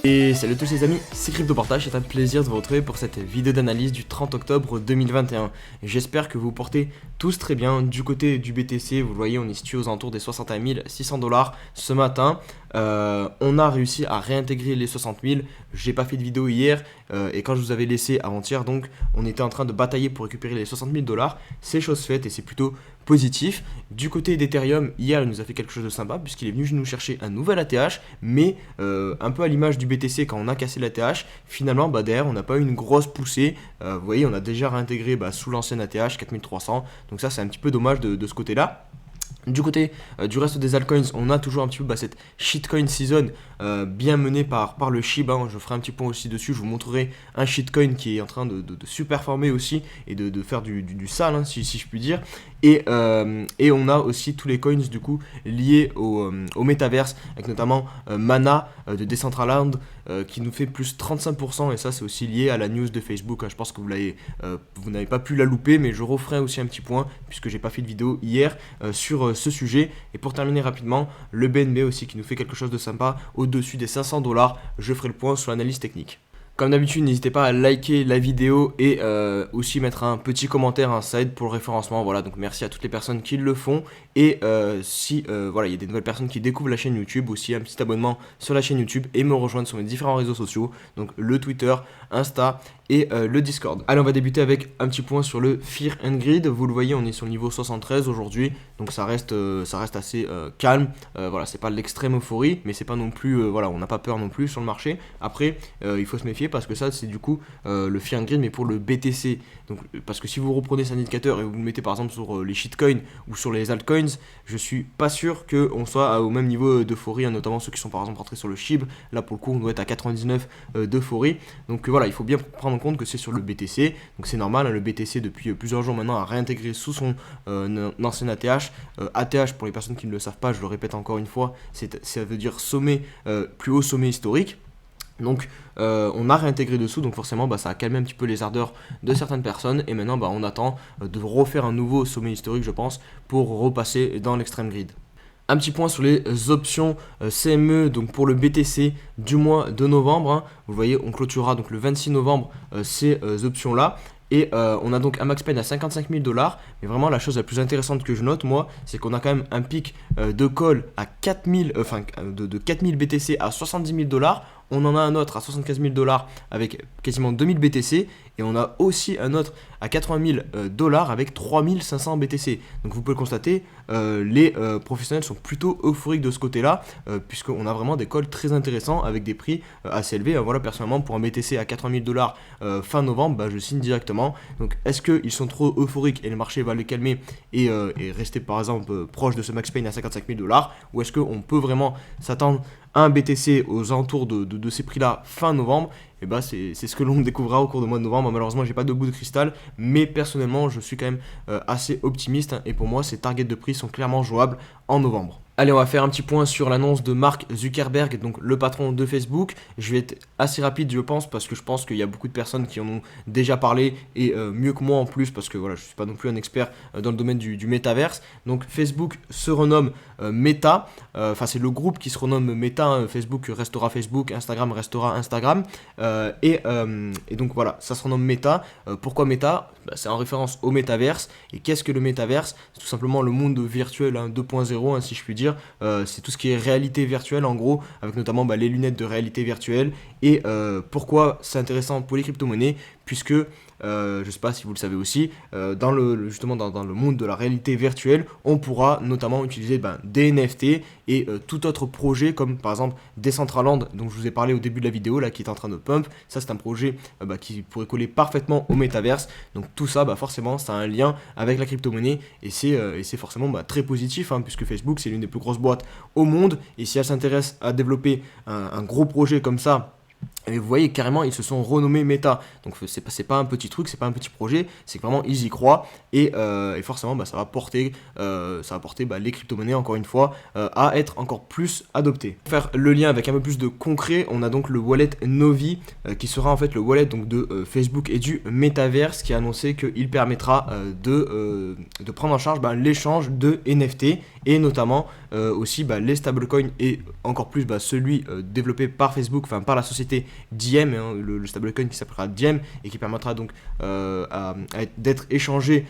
Et salut à tous les amis, c'est CryptoPartage, c'est un plaisir de vous retrouver pour cette vidéo d'analyse du 30 octobre 2021. J'espère que vous vous portez tous très bien. Du côté du BTC, vous le voyez, on est situé aux alentours des 61 600 $ ce matin. On a réussi à réintégrer les 60 000. J'ai pas fait de vidéo hier et quand je vous avais laissé avant-hier, donc on était en train de batailler pour récupérer les 60 000 $. C'est chose faite et c'est plutôt positif. Du côté d'Ethereum, hier il nous a fait quelque chose de sympa puisqu'il est venu nous chercher un nouvel ATH, mais un peu à l'image du BTC quand on a cassé l'ATH, finalement derrière on n'a pas eu une grosse poussée. Vous voyez, on a déjà réintégré sous l'ancienne ATH 4300, donc ça c'est un petit peu dommage de ce côté-là. Du côté du reste des altcoins, on a toujours un petit peu cette shitcoin season bien menée par le SHIB. Je ferai un petit point aussi dessus, je vous montrerai un shitcoin qui est en train de super-former aussi et de faire du sale, si je puis dire. Et on a aussi tous les coins du coup liés au Metaverse, avec notamment Mana de Decentraland qui nous fait plus 35%, et ça c'est aussi lié à la news de Facebook. Je pense que vous n'avez pas pu la louper, mais je referai aussi un petit point puisque j'ai pas fait de vidéo hier sur ce sujet. Et pour terminer rapidement, le BNB aussi qui nous fait quelque chose de sympa au-dessus des 500 $. Je ferai le point sur l'analyse technique. Comme d'habitude, n'hésitez pas à liker la vidéo et aussi mettre un petit commentaire, ça aide pour le référencement. Voilà, donc merci à toutes les personnes qui le font. Et si voilà, il y a des nouvelles personnes qui découvrent la chaîne YouTube, aussi un petit abonnement sur la chaîne YouTube et me rejoindre sur mes différents réseaux sociaux, donc le Twitter, Insta et le Discord. Allez, on va débuter avec un petit point sur le Fear and Greed. Vous le voyez, on est sur le niveau 73 aujourd'hui, donc ça reste assez calme. Voilà, c'est pas l'extrême euphorie, mais c'est pas non plus, voilà, on n'a pas peur non plus sur le marché. Après, il faut se méfier parce que ça, c'est du coup le Fear and Greed, mais pour le BTC. Donc, parce que si vous reprenez cet indicateur et vous le mettez par exemple sur les shitcoins ou sur les altcoins, je suis pas sûr qu'on soit au même niveau d'euphorie, notamment ceux qui sont par exemple rentrés sur le SHIB. Là, pour le coup, on doit être à 99 d'euphorie. Donc voilà, il faut bien prendre en compte que c'est sur le BTC. Donc c'est normal, le BTC depuis plusieurs jours maintenant a réintégré sous son ancien ATH. ATH, pour les personnes qui ne le savent pas, je le répète encore une fois, ça veut dire sommet, plus haut sommet historique. Donc on a réintégré dessous, donc forcément ça a calmé un petit peu les ardeurs de certaines personnes. Et maintenant on attend de refaire un nouveau sommet historique, je pense, pour repasser dans l'extreme grid. Un petit point sur les options CME, donc pour le BTC du mois de novembre. Vous voyez, on clôturera donc le 26 novembre ces options-là. Et on a donc un max pain à 55 000 $. Mais vraiment, la chose la plus intéressante que je note, moi, c'est qu'on a quand même un pic de call à 4000, de 4000 BTC à 70 000 $. On en a un autre à 75 000 $ avec quasiment 2000 BTC. Et on a aussi un autre à 80 000 $ avec 3500 BTC. Donc vous pouvez le constater, les professionnels sont plutôt euphoriques de ce côté-là, puisqu'on a vraiment des calls très intéressants avec des prix assez élevés. Voilà, personnellement, pour un BTC à 80 000 $ fin novembre, je signe directement. Donc est-ce qu'ils sont trop euphoriques et le marché va les calmer et rester par exemple proche de ce max pain à 55 000 $, ou est-ce qu'on peut vraiment s'attendre à un BTC aux alentours de ces prix-là fin novembre? Et c'est ce que l'on découvrira au cours du mois de novembre. Malheureusement, j'ai pas de bout de cristal, mais personnellement, je suis quand même assez optimiste, et pour moi, ces targets de prix sont clairement jouables en novembre. Allez, on va faire un petit point sur l'annonce de Mark Zuckerberg, donc le patron de Facebook. Je vais être assez rapide, je pense, parce que je pense qu'il y a beaucoup de personnes qui en ont déjà parlé, et mieux que moi en plus, parce que voilà, je ne suis pas non plus un expert dans le domaine du métaverse. Donc Facebook se renomme Meta, c'est le groupe qui se renomme Meta. Facebook restera Facebook, Instagram restera Instagram, et donc voilà, ça se renomme Meta. Pourquoi Meta? C'est en référence au métaverse. Et qu'est-ce que le métaverse? C'est tout simplement le monde virtuel 2.0, si je puis dire. C'est tout ce qui est réalité virtuelle en gros, avec notamment les lunettes de réalité virtuelle. Et pourquoi c'est intéressant pour les crypto-monnaies? Puisque je ne sais pas si vous le savez aussi, justement dans le monde de la réalité virtuelle, on pourra notamment utiliser des NFT et tout autre projet, comme par exemple Decentraland, dont je vous ai parlé au début de la vidéo, là, qui est en train de pump. Ça, c'est un projet qui pourrait coller parfaitement au métaverse. Donc tout ça, forcément, ça a un lien avec la crypto-monnaie, et c'est forcément très positif, puisque Facebook, c'est l'une des plus grosses boîtes au monde, et si elle s'intéresse à développer un gros projet comme ça, Et vous voyez carrément ils se sont renommés Meta, donc c'est pas un petit truc, c'est pas un petit projet, c'est que vraiment ils y croient et forcément bah, ça va porter bah, les crypto-monnaies encore une fois à être encore plus adoptées. Pour faire le lien avec un peu plus de concret, on a donc le wallet Novi qui sera en fait le wallet donc, de Facebook et du Metaverse qui a annoncé qu'il permettra de prendre en charge bah, l'échange de NFT et notamment aussi bah, les stablecoins et encore plus bah, celui développé par Facebook, enfin par la société Diem, hein, le stablecoin qui s'appellera Diem et qui permettra donc d'être échangé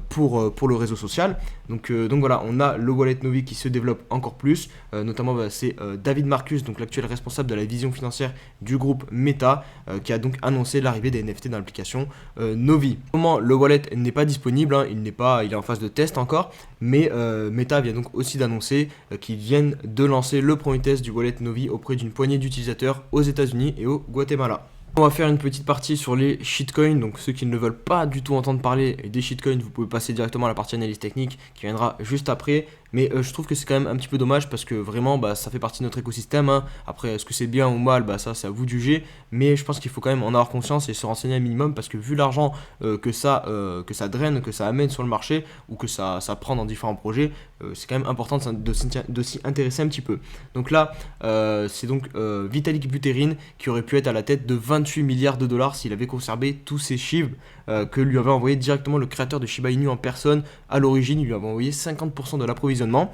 pour le réseau social. Donc voilà, on a le wallet Novi qui se développe encore plus, notamment bah, c'est David Marcus, donc l'actuel responsable de la vision financière du groupe Meta, qui a donc annoncé l'arrivée des NFT dans l'application Novi. Comment le wallet n'est pas disponible, hein, il est en phase de test encore, mais Meta vient donc aussi d'annoncer qu'ils viennent de lancer le premier test du wallet Novi auprès d'une poignée d'utilisateurs aux États-Unis et au Guatemala. On va faire une petite partie sur les shitcoins, donc ceux qui ne veulent pas du tout entendre parler des shitcoins, vous pouvez passer directement à la partie analyse technique qui viendra juste après, mais je trouve que c'est quand même un petit peu dommage parce que vraiment bah, ça fait partie de notre écosystème, hein. Après est-ce que c'est bien ou mal, bah, ça c'est à vous de juger, mais je pense qu'il faut quand même en avoir conscience et se renseigner un minimum parce que vu l'argent que ça draine, que ça amène sur le marché ou que ça prend dans différents projets, c'est quand même important de s'y intéresser un petit peu. Donc là, c'est donc Vitalik Buterin qui aurait pu être à la tête de 28 milliards de dollars s'il avait conservé tous ces chiffres que lui avait envoyé directement le créateur de Shiba Inu en personne. À l'origine, il lui avait envoyé 50% de l'approvisionnement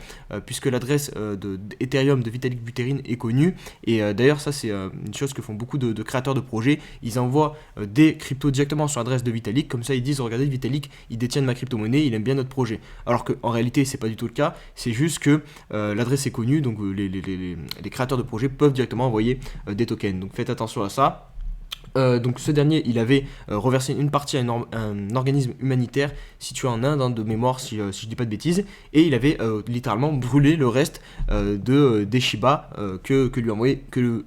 puisque l'adresse d'Ethereum de Vitalik Buterin est connue. Et d'ailleurs, ça c'est une chose que font beaucoup de créateurs de projets. Ils envoient des cryptos directement sur l'adresse de Vitalik. Comme ça, ils disent regardez, Vitalik, il détient ma crypto-monnaie, il aime bien notre projet. Alors qu'en réalité, c'est pas du tout le cas. C'est juste que l'adresse est connue, donc les créateurs de projets peuvent directement envoyer des tokens. Donc faites attention à ça. Donc ce dernier, il avait reversé une partie à un organisme humanitaire situé en Inde, hein, de mémoire si je dis pas de bêtises, et il avait littéralement brûlé le reste des Shiba que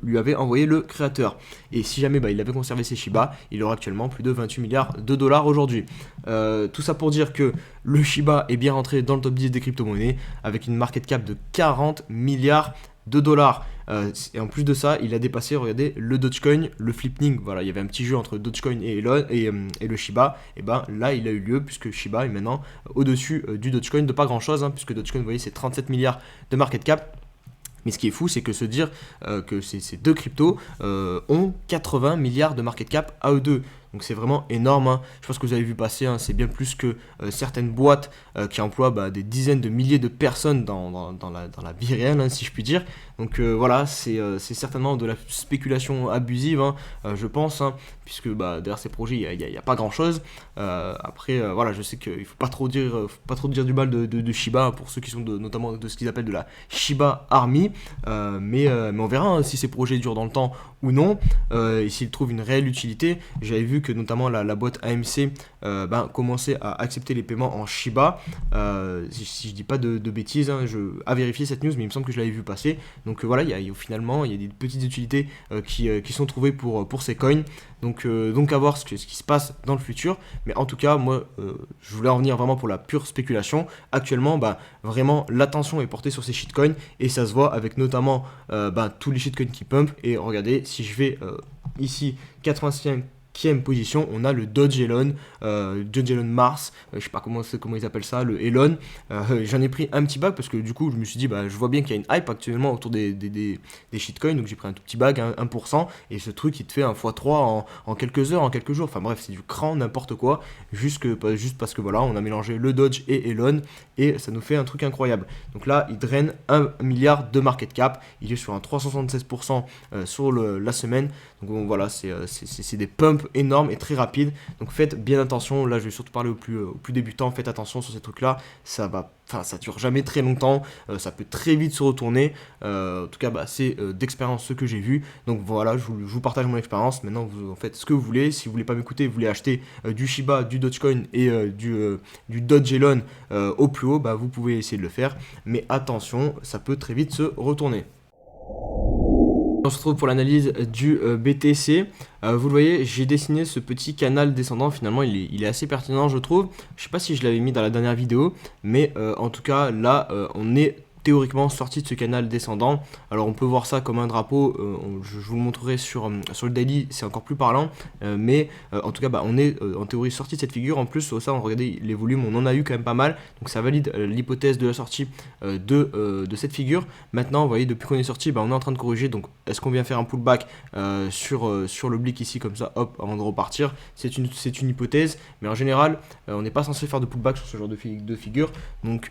lui avait envoyé le créateur. Et si jamais il avait conservé ces Shiba, il aurait actuellement plus de 28 milliards de dollars aujourd'hui. Tout ça pour dire que le Shiba est bien rentré dans le top 10 des crypto-monnaies avec une market cap de 40 milliards de dollars. Et en plus de ça, il a dépassé, regardez, le Dogecoin, le flipping. Voilà, il y avait un petit jeu entre Dogecoin et Elon et le Shiba. Et ben là, il a eu lieu puisque Shiba est maintenant au-dessus du Dogecoin de pas grand-chose, hein, puisque Dogecoin, vous voyez, c'est 37 milliards de market cap. Mais ce qui est fou, c'est que se dire que ces deux cryptos ont 80 milliards de market cap à eux deux. Donc c'est vraiment énorme, hein. Je pense que vous avez vu passer, hein, c'est bien plus que certaines boîtes qui emploient des dizaines de milliers de personnes dans la vie réelle, hein, si je puis dire. Donc voilà, c'est certainement de la spéculation abusive, hein, je pense, hein, puisque derrière ces projets, il n'y a pas grand-chose. Après, voilà, je sais qu'il ne faut pas trop dire du mal de Shiba, hein, pour ceux qui sont notamment de ce qu'ils appellent de la Shiba Army. Mais on verra, hein, si ces projets durent dans le temps ou non, et s'ils trouvent une réelle utilité. J'avais vu que notamment la boîte AMC commençait à accepter les paiements en Shiba. Si je dis pas de bêtises, hein, à vérifier cette news, mais il me semble que je l'avais vu passer. Donc voilà, finalement, il y a des petites utilités qui sont trouvées pour ces coins. Donc à voir ce qui se passe dans le futur. Mais en tout cas, moi, je voulais en venir vraiment pour la pure spéculation. Actuellement, vraiment, l'attention est portée sur ces shitcoins. Et ça se voit avec notamment tous les shitcoins qui pump. Et regardez, si je vais ici, 85e position, on a le Doge Elon, Mars, je sais pas comment ils appellent ça, le Elon. J'en ai pris un petit bag parce que du coup je me suis dit je vois bien qu'il y a une hype actuellement autour des shitcoins, donc j'ai pris un tout petit bag, 1%, et ce truc il te fait un x3 en quelques heures, en quelques jours. Enfin bref, c'est du cran, n'importe quoi, juste parce que voilà, on a mélangé le Doge et Elon et ça nous fait un truc incroyable. Donc là il draine 1 milliard de market cap, il est sur un 376% sur la semaine. Donc voilà, c'est des pumps énormes et très rapides. Donc faites bien attention. Là, je vais surtout parler aux plus débutants. Faites attention sur ces trucs-là. Ça dure jamais très longtemps. Ça peut très vite se retourner. En tout cas, c'est d'expérience ce que j'ai vu. Donc voilà, je vous partage mon expérience. Maintenant, vous en faites ce que vous voulez. Si vous voulez pas m'écouter, vous voulez acheter du Shiba, du Dogecoin et du Doge Elon au plus haut, vous pouvez essayer de le faire. Mais attention, ça peut très vite se retourner. On se retrouve pour l'analyse du BTC. Vous le voyez, j'ai dessiné ce petit canal descendant. Finalement, il est assez pertinent, je trouve. Je sais pas si je l'avais mis dans la dernière vidéo, mais en tout cas, là, on est théoriquement sorti de ce canal descendant. Alors on peut voir ça comme un drapeau, je vous le montrerai sur le daily, c'est encore plus parlant, mais en tout cas on est en théorie sorti de cette figure. En plus ça, on regardait les volumes, on en a eu quand même pas mal, donc ça valide l'hypothèse de la sortie de cette figure. Maintenant vous voyez, depuis qu'on est sorti, on est en train de corriger. Donc est-ce qu'on vient faire un pullback sur l'oblique ici comme ça, hop, avant de repartir? C'est une hypothèse, mais en général on n'est pas censé faire de pullback sur ce genre de figure, donc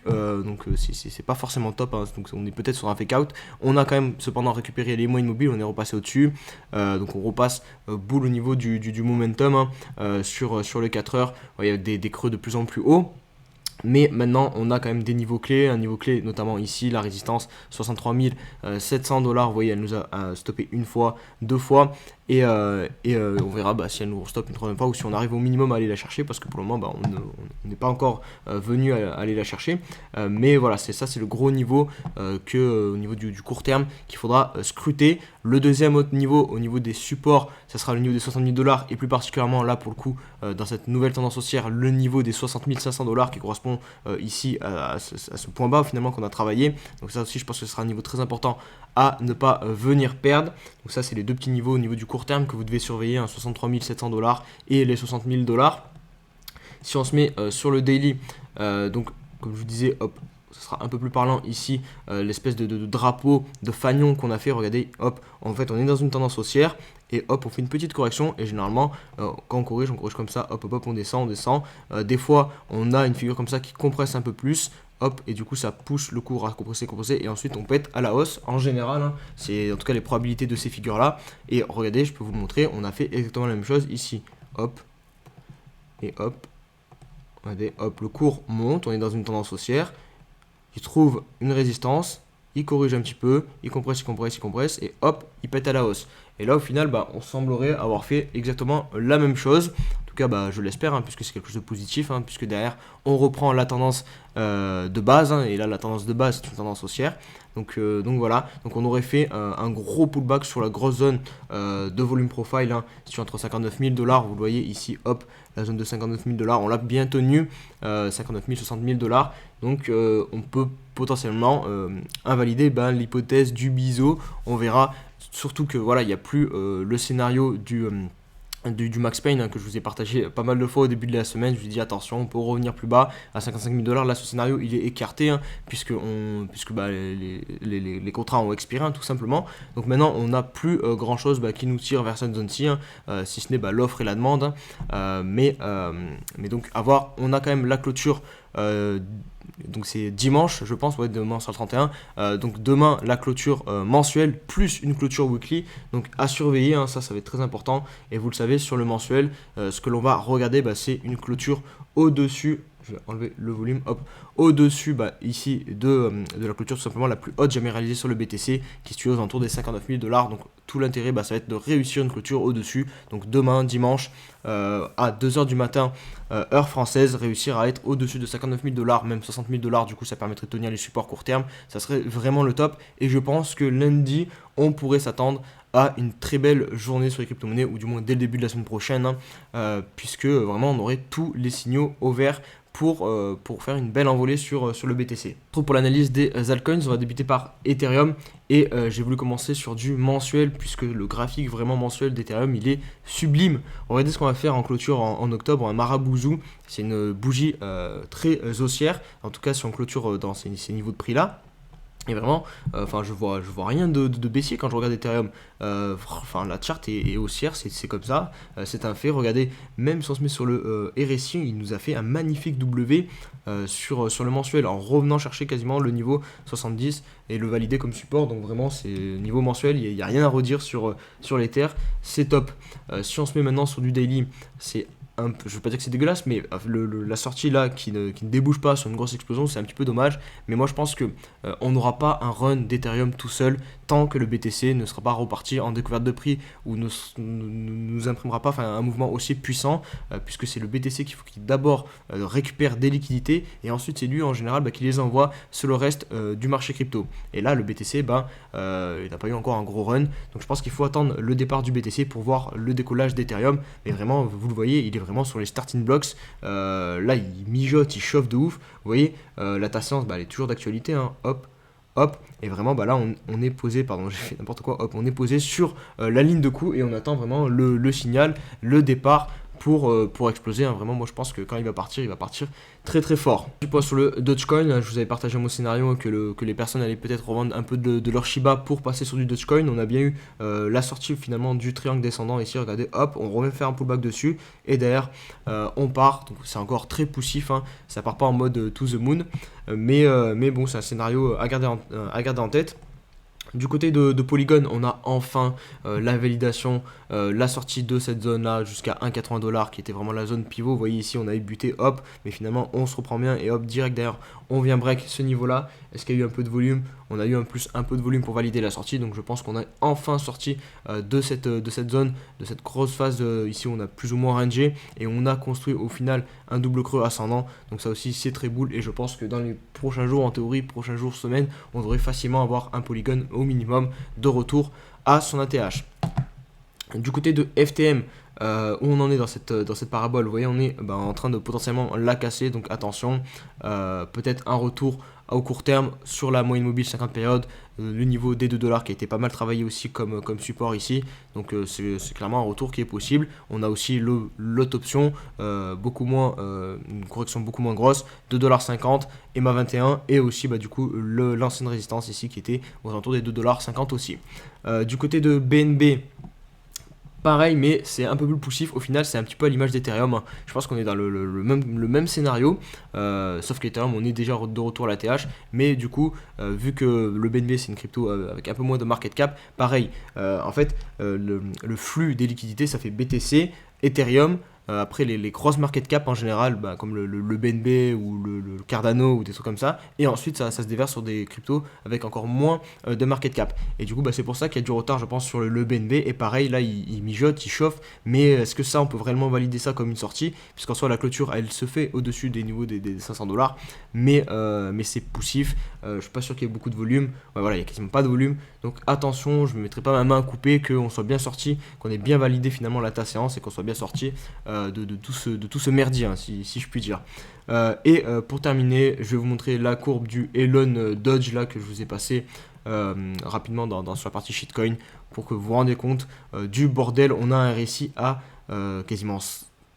c'est pas forcément top, hein. Donc on est peut-être sur un fake out. On a quand même cependant récupéré les moyennes mobiles, on est repassé au-dessus, donc on repasse boule au niveau du momentum, hein, sur les 4 heures. Il y a des creux de plus en plus hauts. Mais maintenant, on a quand même des niveaux clés. Un niveau clé, notamment ici, la résistance 63 700 $. Vous voyez, elle nous a stoppé une fois, deux fois. Et on verra si elle nous stoppe une troisième fois ou si on arrive au minimum à aller la chercher. Parce que pour le moment, on n'est pas encore venu à aller la chercher. Mais voilà, c'est le gros niveau au niveau du court terme qu'il faudra scruter. Le deuxième autre niveau, au niveau des supports, ça sera le niveau des 60 000 $. Et plus particulièrement là, pour le coup, dans cette nouvelle tendance haussière, le niveau des 60 500 $ qui correspond ici à ce point bas finalement qu'on a travaillé. Donc ça aussi, je pense que ce sera un niveau très important à ne pas venir perdre. Donc ça, c'est les deux petits niveaux au niveau du court terme que vous devez surveiller, 63 700 $ et les 60 000 $. Si on se met sur le daily, donc comme je vous disais, hop, ce sera un peu plus parlant ici, l'espèce de drapeau de fanion qu'on a fait. Regardez, hop, en fait on est dans une tendance haussière et hop, on fait une petite correction. Et généralement quand on corrige comme ça, hop hop hop, on descend. Des fois on a une figure comme ça qui compresse un peu plus, hop, et du coup ça pousse le cours à compresser et ensuite on pète à la hausse en général, hein. C'est en tout cas les probabilités de ces figures là. Et regardez, je peux vous le montrer, on a fait exactement la même chose ici, hop et hop. Regardez, hop, le cours monte, on est dans une tendance haussière, il trouve une résistance, il corrige un petit peu, il compresse, et hop, il pète à la hausse. Et là, au final, on semblerait avoir fait exactement la même chose. En tout cas, je l'espère, hein, puisque c'est quelque chose de positif, hein, puisque derrière, on reprend la tendance de base, hein, et là, la tendance de base, c'est une tendance haussière. Donc voilà, donc on aurait fait un gros pullback sur la grosse zone de volume profile, hein, sur entre 59 000 $. Vous le voyez ici, hop, la zone de 59 000 $, on l'a bien tenu, 59 000, 60 000 $. Donc on peut potentiellement invalider l'hypothèse du biseau. On verra, surtout que voilà, il n'y a plus le scénario du Max Payne, hein, que je vous ai partagé pas mal de fois au début de la semaine. Je vous ai dit attention, on peut revenir plus bas à 55 000 $. Là, ce scénario il est écarté, hein, puisque les contrats ont expiré, hein, tout simplement. Donc maintenant on n'a plus grand chose qui nous tire vers cette zone-ci, hein, si ce n'est l'offre et la demande, hein. Mais donc à voir, on a quand même la clôture. Donc c'est dimanche, je pense, demain sera le 31. Donc demain la clôture mensuelle plus une clôture weekly. Donc à surveiller, hein, ça va être très important. Et vous le savez, sur le mensuel, ce que l'on va regarder, c'est une clôture au-dessus. Je vais enlever le volume, hop, au-dessus ici de la clôture tout simplement la plus haute jamais réalisée sur le BTC, qui se situe aux alentours des 59 000 $. Donc tout l'intérêt, ça va être de réussir une clôture au-dessus. Donc demain, dimanche, à 2h du matin, heure française, réussir à être au-dessus de 59 000 $, même 60 000 $. Du coup, ça permettrait de tenir les supports court terme. Ça serait vraiment le top. Et je pense que lundi, on pourrait s'attendre à une très belle journée sur les crypto-monnaies, ou du moins dès le début de la semaine prochaine, hein, puisque vraiment on aurait tous les signaux au vert pour faire une belle envolée sur le BTC. Pour l'analyse des altcoins, on va débuter par Ethereum et j'ai voulu commencer sur du mensuel, puisque le graphique vraiment mensuel d'Ethereum il est sublime. Regardez ce qu'on va faire en clôture en octobre, un Marabouzou, c'est une bougie très haussière, en tout cas si on clôture dans ces niveaux de prix là. Et vraiment, je vois rien de baissier quand je regarde Ethereum. La charte est haussière, c'est comme ça, c'est un fait. Regardez, même si on se met sur le RSI, il nous a fait un magnifique W sur le mensuel, en revenant chercher quasiment le niveau 70 et le valider comme support. Donc vraiment, c'est niveau mensuel, il n'y a rien à redire sur l'Ether, c'est top. Si on se met maintenant sur du daily, c'est je ne veux pas dire que c'est dégueulasse, mais la sortie là qui ne débouche pas sur une grosse explosion, c'est un petit peu dommage. Mais moi je pense que on n'aura pas un run d'Ethereum tout seul tant que le BTC ne sera pas reparti en découverte de prix ou ne nous imprimera pas un mouvement aussi puissant, puisque c'est le BTC qu'il faut qu'il d'abord récupère des liquidités et ensuite c'est lui en général qui les envoie sur le reste du marché crypto. Et là le BTC il n'a pas eu encore un gros run, donc je pense qu'il faut attendre le départ du BTC pour voir le décollage d'Ethereum. Mais vraiment, vous le voyez, il est vraiment sur les starting blocks. Là il mijote, il chauffe de ouf. Vous voyez, la patience elle est toujours d'actualité, hein. Hop, hop, et vraiment bah là on est posé, pardon j'ai fait n'importe quoi, hop, on est posé sur la ligne de coup et on attend vraiment le signal, le départ pour exploser, hein. Vraiment moi je pense que quand il va partir très très fort. Du point sur le Dogecoin, là, je vous avais partagé mon scénario que les personnes allaient peut-être revendre un peu de leur Shiba pour passer sur du Dogecoin. On a bien eu la sortie finalement du triangle descendant ici, regardez, hop, on revient faire un pullback dessus et derrière on part, donc c'est encore très poussif, hein. Ça part pas en mode to the moon, mais bon c'est un scénario à garder en tête. Du côté de Polygon, on a enfin la validation, la sortie de cette zone là jusqu'à 1,80$ qui était vraiment la zone pivot. Vous voyez ici on avait buté, hop, mais finalement on se reprend bien et hop, direct derrière on vient break ce niveau là. Est-ce qu'il y a eu un peu de volume? On a eu un peu de volume pour valider la sortie, donc je pense qu'on a enfin sorti de cette zone, de cette grosse phase ici on a plus ou moins rangé et on a construit au final un double creux ascendant. Donc ça aussi c'est très boule et je pense que dans les prochains jours, en théorie, prochains jours, semaines, on devrait facilement avoir un Polygon au minimum de retour à son ATH. Du côté de FTM, où on en est dans cette parabole, vous voyez, on est en train de potentiellement la casser, donc attention, peut-être un retour au court terme sur la moyenne mobile 50 périodes, le niveau des 2$ qui a été pas mal travaillé aussi comme support ici, donc c'est clairement un retour qui est possible. On a aussi l'autre option, beaucoup moins, une correction beaucoup moins grosse, 2,50$, EMA 21 et aussi du coup l'ancienne résistance ici qui était aux alentours des 2,50$ aussi. Du côté de BNB, pareil, mais c'est un peu plus poussif. Au final, c'est un petit peu à l'image d'Ethereum, hein. Je pense qu'on est dans le même scénario, sauf qu'Ethereum, on est déjà de retour à la TH. Mais du coup, vu que le BNB, c'est une crypto avec un peu moins de market cap, pareil, en fait, le flux des liquidités, ça fait BTC, Ethereum. Après les grosses market cap en général, comme le BNB ou le Cardano ou des trucs comme ça, et ensuite ça se déverse sur des cryptos avec encore moins de market cap. Et du coup c'est pour ça qu'il y a du retard je pense sur le BNB, et pareil là il mijote, il chauffe, mais est-ce que ça on peut vraiment valider ça comme une sortie, puisqu'en soi la clôture elle se fait au-dessus des niveaux des 500$, mais c'est poussif, je suis pas sûr qu'il y ait beaucoup de volume, ouais, voilà, il n'y a quasiment pas de volume, donc attention, je ne mettrai pas ma main à couper, qu'on soit bien sorti, qu'on ait bien validé finalement la ta séance et qu'on soit bien sorti de tout ce merdier, hein, si je puis dire. Pour terminer, je vais vous montrer la courbe du Elon Dodge là que je vous ai passé rapidement sur la partie shitcoin pour que vous vous rendez compte du bordel. On a un récit à quasiment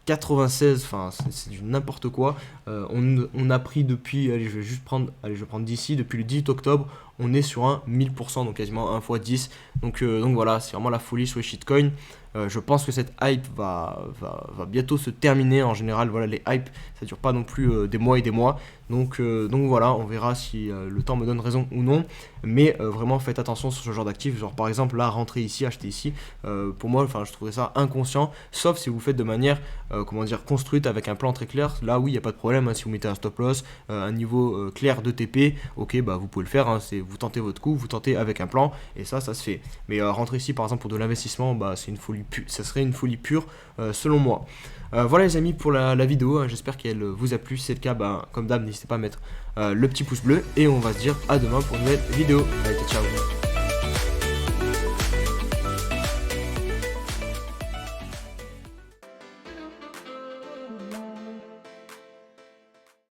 96, enfin c'est du n'importe quoi. On a pris depuis, allez je vais prendre d'ici, depuis le 18 octobre, on est sur un 1000%, donc quasiment 1 x 10. Donc voilà, c'est vraiment la folie sur les shitcoins. Je pense que cette hype va bientôt se terminer. En général, voilà, les hypes, ça dure pas non plus des mois et des mois. Donc voilà, on verra si le temps me donne raison ou non. Mais vraiment, faites attention sur ce genre d'actifs. Genre par exemple, là, rentrer ici, acheter ici. Pour moi, je trouverais ça inconscient. Sauf si vous faites de manière, construite avec un plan très clair. Là, oui, il n'y a pas de problème, hein. Si vous mettez un stop loss, un niveau clair de TP, ok, vous pouvez le faire, hein. Vous tentez votre coup, vous tentez avec un plan. Et ça se fait. Mais rentrer ici, par exemple, pour de l'investissement, c'est une folie. Ça serait une folie pure selon moi. Voilà les amis pour la vidéo, hein. J'espère qu'elle vous a plu. Si c'est le cas, comme d'hab, n'hésitez pas à mettre le petit pouce bleu et on va se dire à demain pour une nouvelle vidéo. Allez, ciao.